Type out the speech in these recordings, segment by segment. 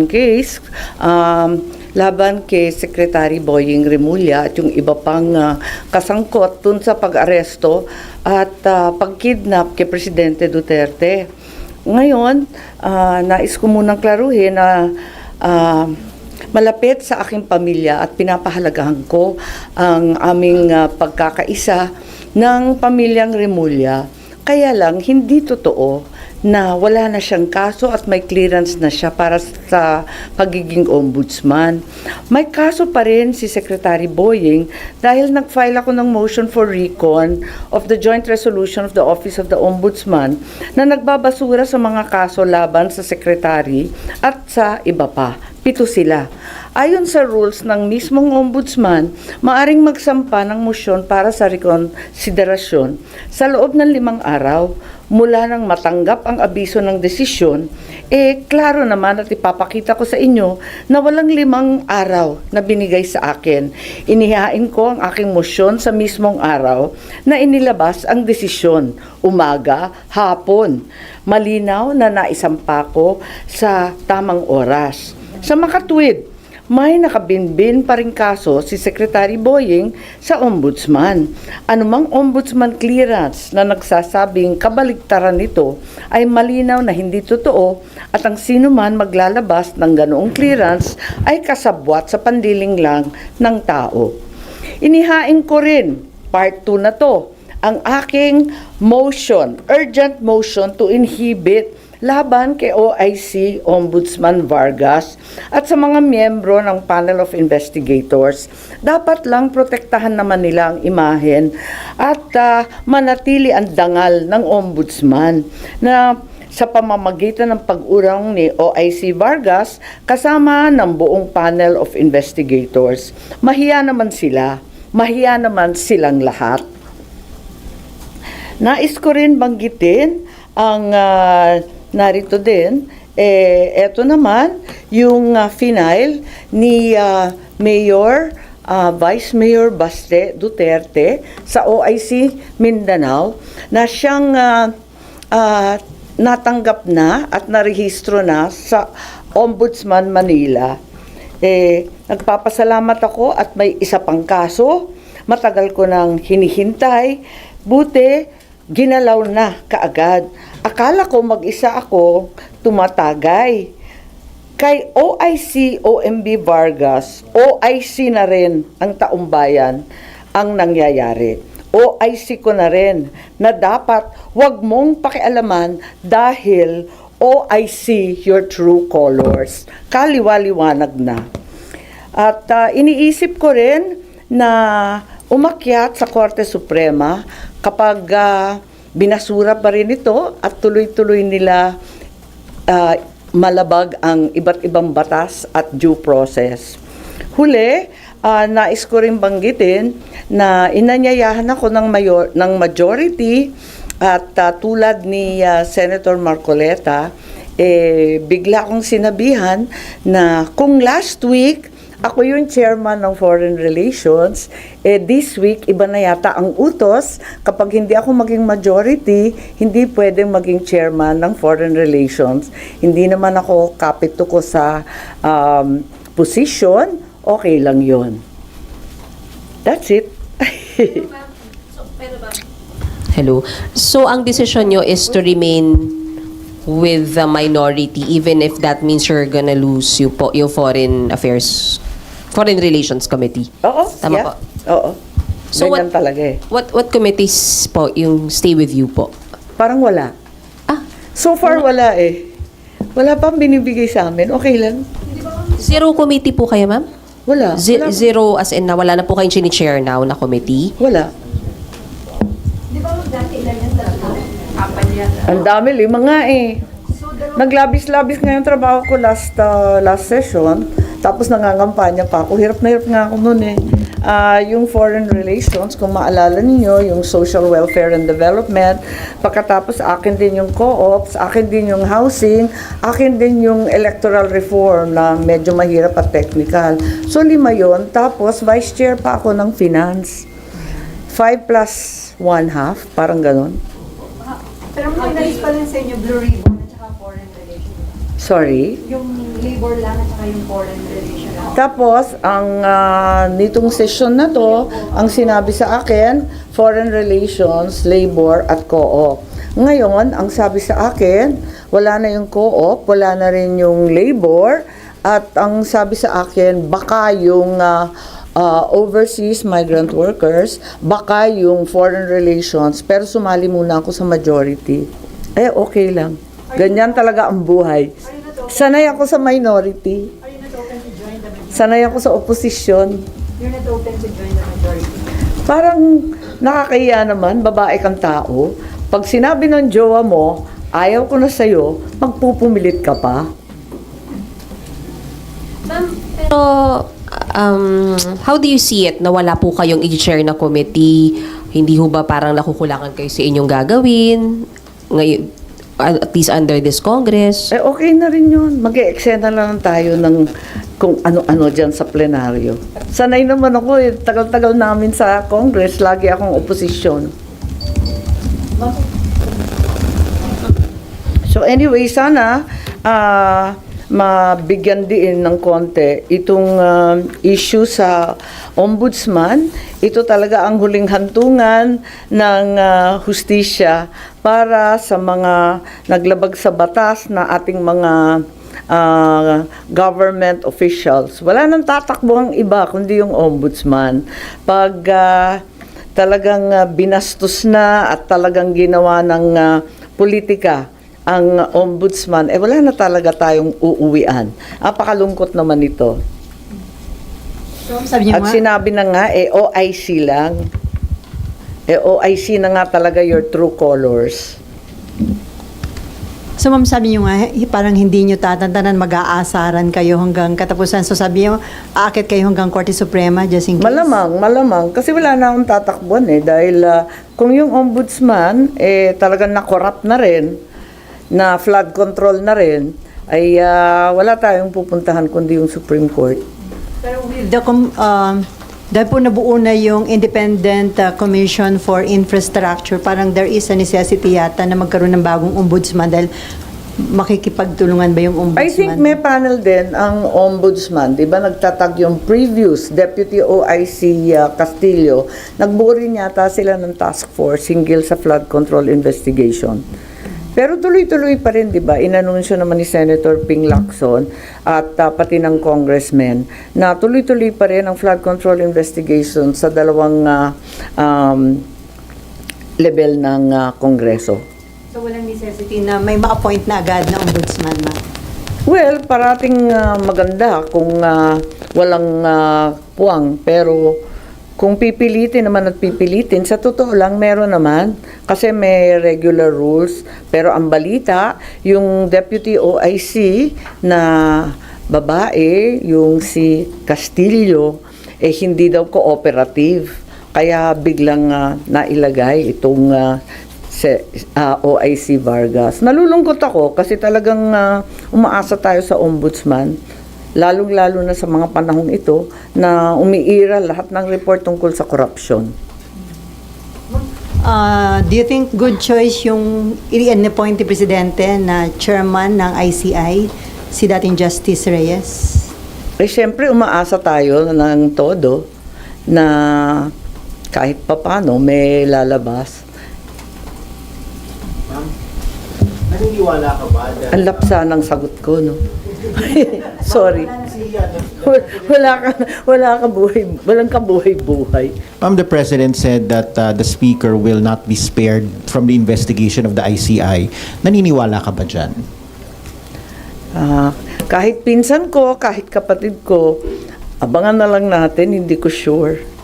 case laban kay Secretary Boying Remulla at yung iba pang kasangkot dun sa pag-aresto at pag-kidnap kay Presidente Duterte. Ngayon, nais ko munang klaruhin na malapit sa aking pamilya at pinapahalagahan ko ang aming pagkakaisa ng pamilyang Remulla. Kaya lang, hindi totoo na wala na siyang kaso at may clearance na siya para sa pagiging ombudsman. May kaso pa rin si Secretary Boying dahil nag-file ako ng motion for recon of the joint resolution of the Office of the Ombudsman na nagbabasura sa mga kaso laban sa Secretary at sa iba pa. 7 sila. Ayon sa rules ng mismong ombudsman, maaring magsampa ng motion para sa rekonsiderasyon sa loob ng 5 araw mula nang matanggap ang abiso ng desisyon. Klaro naman at ipapakita ko sa inyo na walang 5 araw na binigay sa akin. Inihain ko ang aking motion sa mismong araw na inilabas ang desisyon, umaga, hapon. Malinaw na naisampa ko sa tamang oras. Sa makatwid, may nakabinbin pa rin kaso si Secretary Boying sa ombudsman. Anumang ombudsman clearance na nagsasabing kabaligtaran nito ay malinaw na hindi totoo at ang sino man maglalabas ng ganoong clearance ay kasabwat sa pandiling lang ng tao. Inihain ko rin, part 2 na to, ang aking motion, urgent motion to inhibit laban kay OIC Ombudsman Vargas at sa mga miyembro ng panel of investigators. Dapat lang protektahan naman nila ang imahen at manatili ang dangal ng ombudsman na sa pamamagitan ng pag-urang ni OIC Vargas kasama ng buong panel of investigators. Mahiya naman sila. Mahiya naman silang lahat. Nais ko rin banggitin ang narito din, eto naman, yung final ni Mayor, Vice Mayor Baste Duterte sa OIC Mindanao na siyang natanggap na at narehistro na sa Ombudsman Manila. Nagpapasalamat ako at may isa pang kaso. Matagal ko nang hinihintay. Buti, ginalaw na kaagad. Akala ko mag-isa ako tumatagay. Kay OIC OMB Vargas, OIC na rin ang taumbayan ang nangyayari. OIC ko na rin na dapat wag mong pakialaman dahil OIC your true colors. Kaliwa-liwanag na. At iniisip ko rin na umakyat sa Korte Suprema kapag binasura pa rin ito at tuloy-tuloy nila malabag ang iba't ibang batas at due process. Huli, nais ko rin banggitin na inanyayahan ako ng majority at tulad ni Senator Marcoleta, bigla akong sinabihan na kung last week ako yung chairman ng Foreign Relations, this week, iba na yata ang utos. Kapag hindi ako maging majority, hindi pwedeng maging chairman ng Foreign Relations. Hindi naman ako kapito ko sa position, okay lang yon. That's it. Hello. So, ang decision nyo is to remain with the minority even if that means you're gonna lose yung Foreign Relations Committee. Oo, Tama yeah. po? Oo. So Ganyan talaga eh. What committees po yung stay with you po? Parang wala. So far wala eh. Wala pang binibigay sa amin. Okay lang. Zero committee po kayo, ma'am? Wala. Wala. Zero as in na wala na po kayong chini-chair now na committee? Wala. Di ba dati ilan yan sa apat yan? Ang dami, 5 nga eh. Naglabis-labis nga yung trabaho ko last session. Tapos nangangampanya pa ako. Hirap na hirap nga ako noon eh. Yung foreign relations, kung maalala niyo, yung social welfare and development. Pagkatapos akin din yung co-ops, akin din yung housing, akin din yung electoral reform na medyo mahirap at technical. So 5 yon. Tapos vice chair pa ako ng finance. 5 plus 1/2, parang ganon. Pero may nais pa rin sa inyo Blue Ribbon at saka Foreign Relations. Sorry. Yung labor lang at saka yung foreign relation lang. Tapos, ang nitong session na to, ang sinabi sa akin, foreign relations, labor, at co-op. Ngayon, ang sabi sa akin, wala na yung co-op, wala na rin yung labor, at ang sabi sa akin, baka yung overseas migrant workers, baka yung foreign relations, pero sumali muna ako sa majority. Okay lang. Ganyan talaga ang buhay. Sanay ako sa minority. Are you not open to join the majority? Sanay ako sa opposition. You're not open to join the majority? Parang nakakahiya naman, babae kang tao. Pag sinabi ng jowa mo, ayaw ko na sa'yo, magpupumilit ka pa. Pero, how do you see it na wala po kayong i-chair na committee? Hindi ho ba parang nakukulangan kayo sa inyong gagawin? Ngayon, at least under this Congress? Okay na rin yun. Mag-e-eksena lang tayo ng kung ano-ano dyan sa plenaryo. Sanay naman ako tagal-tagal namin sa Congress, lagi akong oposisyon. So anyway, sana mabigyan din ng konti itong issue sa ombudsman. Ito talaga ang huling hantungan ng hustisya para sa mga naglabag sa batas na ating mga government officials. Wala nang tatakbo ang iba kundi yung ombudsman. Pag talagang binastos na at talagang ginawa ng politika ang ombudsman, wala na talaga tayong uuwian. Apakalungkot naman ito. So, sabi niyo At nga, sinabi na nga, OIC lang. OIC na nga talaga your true colors. so ma'am, sabi niyo nga, parang hindi niyo tatantanan, mag-aasaran kayo hanggang katapusan. So sabi niyo, aakit kayo hanggang Korte Suprema just in case? Malamang. Kasi wala na akong tatakbuhan dahil kung yung ombudsman, talagang na-corrupt na rin, na flood control na rin, ay wala tayong pupuntahan kundi yung Supreme Court. Pero with dahil po nabuo na yung Independent Commission for Infrastructure, parang there is a necessity yata na magkaroon ng bagong ombudsman dahil makikipagtulungan ba yung ombudsman? I think may panel din ang ombudsman. Di ba nagtatag yung previous Deputy OIC Castillo. Nagbuo rin yata sila ng task force hinggil sa flood control investigation. Pero tuloy-tuloy pa rin, di ba? Inanunsyo naman ni Senator Ping Lacson at pati ng congressman na tuloy-tuloy pa rin ang flood control investigation sa dalawang level ng Kongreso. So walang necessity na may ma-appoint na agad na ombudsman, ma'am? Well, parating maganda kung walang puwang, pero kung pipilitin naman at pipilitin, sa totoo lang meron naman kasi may regular rules. Pero ang balita, yung Deputy OIC na babae, yung si Castillo, hindi daw cooperative. Kaya biglang nailagay itong OIC Vargas. Nalulungkot ako kasi talagang umaasa tayo sa ombudsman. Lalong-lalo na sa mga panahong ito na umiira lahat ng report tungkol sa corruption. Do you think good choice yung i-appoint ni Presidente na chairman ng ICI, si dating Justice Reyes? Siyempre, umaasa tayo ng todo na kahit papano may lalabas. Ma'am, naniniwala ka ba na Ang lapsa ng sagot ko, no? Sorry. Walang kabuhay-buhay. Ma'am, the President said that the Speaker will not be spared from the investigation of the ICI. Naniniwala ka ba dyan? Kahit pinsan ko, kahit kapatid ko, abangan na lang natin, hindi ko sure.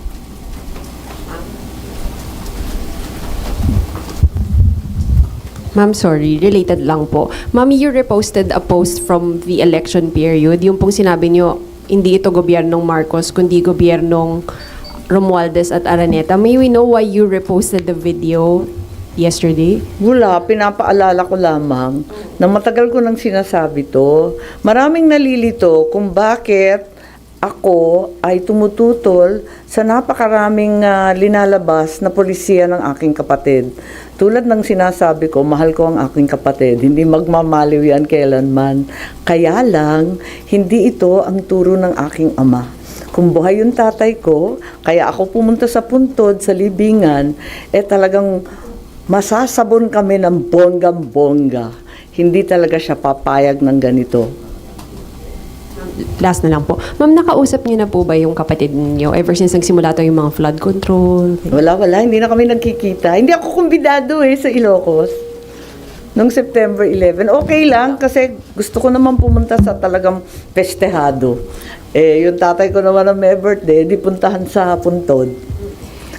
Ma'am, sorry, related lang po. Ma'am, you reposted a post from the election period. Yung pong sinabi nyo, hindi ito gobyernong Marcos, kundi gobyernong Romualdez at Araneta. May we know why you reposted the video yesterday? Wala, pinapaalala ko lamang na matagal ko nang sinasabi to. Maraming nalilito kung bakit ako ay tumututol sa napakaraming linalabas na polisiya ng aking kapatid. Tulad ng sinasabi ko, mahal ko ang aking kapatid. Hindi magmamaliw yan kailanman. Kaya lang, hindi ito ang turo ng aking ama. Kung buhay yung tatay ko, kaya ako pumunta sa puntod, sa libingan, talagang masasabon kami ng bonggang-bongga. Hindi talaga siya papayag ng ganito. Last na lang po. Ma'am, nakausap niyo na po ba yung kapatid niyo ever since nagsimula to yung mga flood control? Wala, hindi na kami nagkikita. Hindi ako kumbidado sa Ilocos. Noong September 11. Okay lang kasi gusto ko naman pumunta sa talagang festehado. Yung tatay ko naman na may birthday, di puntahan sa puntod.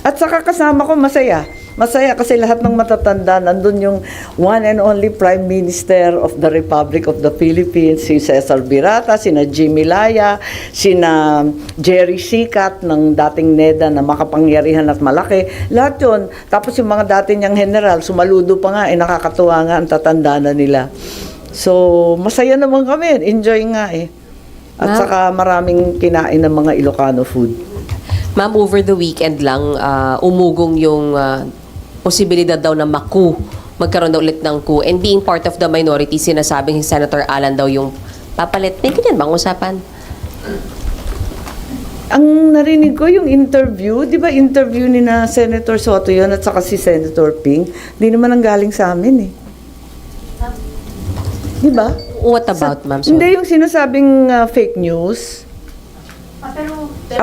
At saka kasama ko masaya. Masaya kasi lahat ng matatanda, nandun yung one and only Prime Minister of the Republic of the Philippines, si Cesar Birata, sina Jimmy Laya, sina Jerry Sikat ng dating NEDA na makapangyarihan at malaki. Lahat yun. Tapos yung mga dati niyang general, sumaludo pa nga, nakakatuwa nga ang tatanda na nila. So, masaya naman kami. Enjoy nga At saka maraming kinain ng mga Ilocano food. Ma'am, over the weekend lang, umugong yung posibilidad daw na magkaroon daw ulit ng coup. And being part of the minority, sinasabing si Senator Alan daw yung papalit. May ganyan bang usapan? Ang narinig ko yung interview, di ba interview ni na Senator Soto yun at saka si Senator Ping, di naman ang galing sa amin Di ba? What about, ma'am? Hindi yung sinasabing fake news.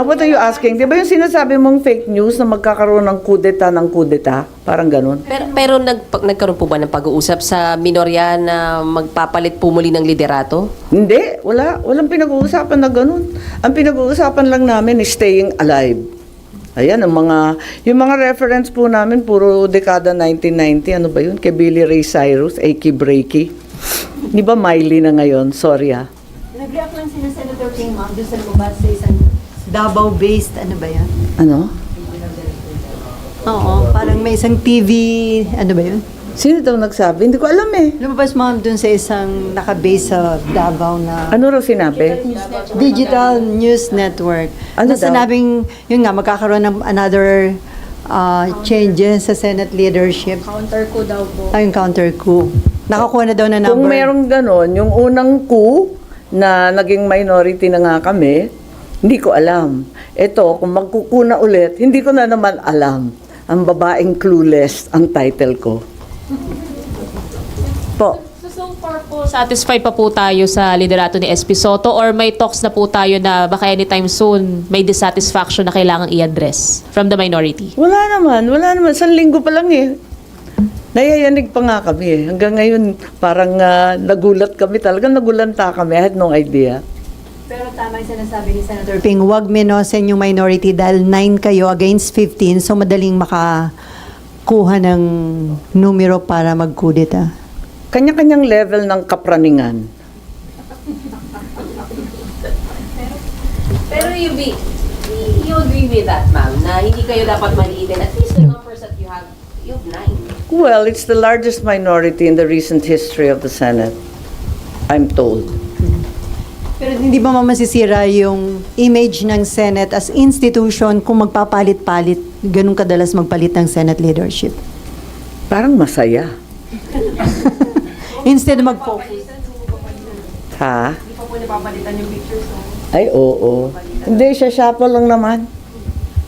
What are you asking? Di ba yung sinasabi mong fake news na magkakaroon ng kudeta ng kudeta? Parang ganun. Pero nagkaroon po ba ng pag-uusap sa minorya na magpapalit po muli ng liderato? Hindi, walang pinag-uusapan na ganun. Ang pinag-uusapan lang namin is staying alive. Ayan, yung mga reference po namin, puro dekada 1990, ano ba yun? Kay Billy Ray Cyrus, Aki Breaky. Di ba Miley na ngayon? Sorry Nag-react lang si Senator Ping, ma'am, doon sa lumabas sa isang Davao-based, ano ba yan? Ano? Oo, parang may isang TV, ano ba yun? Sino daw nagsabi? Hindi ko alam Lumabas, ma'am, doon sa isang naka-base sa Davao na Ano raw sinabi? Digital News Network. Ano Na daw? sinabing, yun nga, magkakaroon ng another changes sa Senate leadership. Counter ko daw po. Yung counter coup. Nakakuha na daw na number. Kung merong ganon, yung unang coup na naging minority na nga kami, hindi ko alam. Ito, kung magkukuna ulit, hindi ko na naman alam. Ang babaeng clueless ang title ko. Po. So far po, satisfied pa po tayo sa liderato ni SP Soto or may talks na po tayo na baka anytime soon may dissatisfaction na kailangang i-address from the minority? Wala naman. 1 linggo pa lang Nayayanig pa nga kami Hanggang ngayon, parang nagulat kami talaga. Nagulanta kami. I had no idea. Pero tama yung sinasabi ni Senator Ping, huwag minosen yung minority dahil 9 kayo against 15, so madaling makakuha ng numero para magkudeta. Kanya-kanyang level ng kapraningan. Pero you agree with that, ma'am, na hindi kayo dapat maliitin. At least the numbers that you have 9. Well, it's the largest minority in the recent history of the Senate. I'm told. Pero hindi ba masisira yung image ng Senate as institution kung magpapalit-palit, ganun kadalas magpalit ng Senate leadership? Parang masaya. Instead mag-focus. Ha? Ay, oo. Hindi, siya pa lang naman.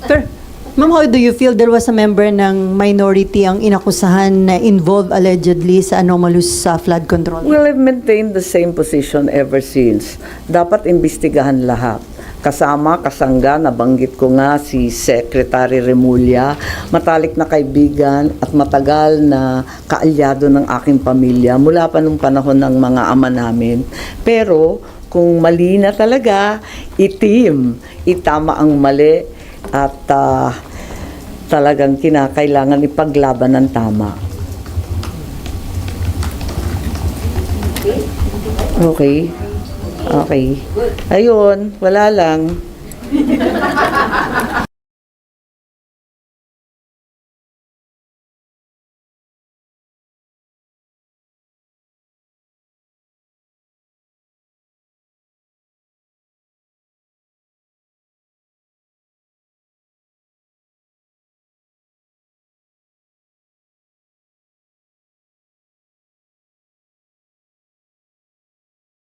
Pero, ma'am, how do you feel there was a member ng minority ang inakusahan na involved allegedly sa anomalous flood control? Well, I've maintained the same position ever since. Dapat imbestigahan lahat. Kasama, kasangga, nabanggit ko nga si Secretary Remulla, matalik na kaibigan at matagal na kaalyado ng aking pamilya mula pa nung panahon ng mga ama namin. Pero kung mali na talaga, itama ang mali at talagang kinakailangan ipaglaban ng tama. Okay. Okay. Ayun, wala lang.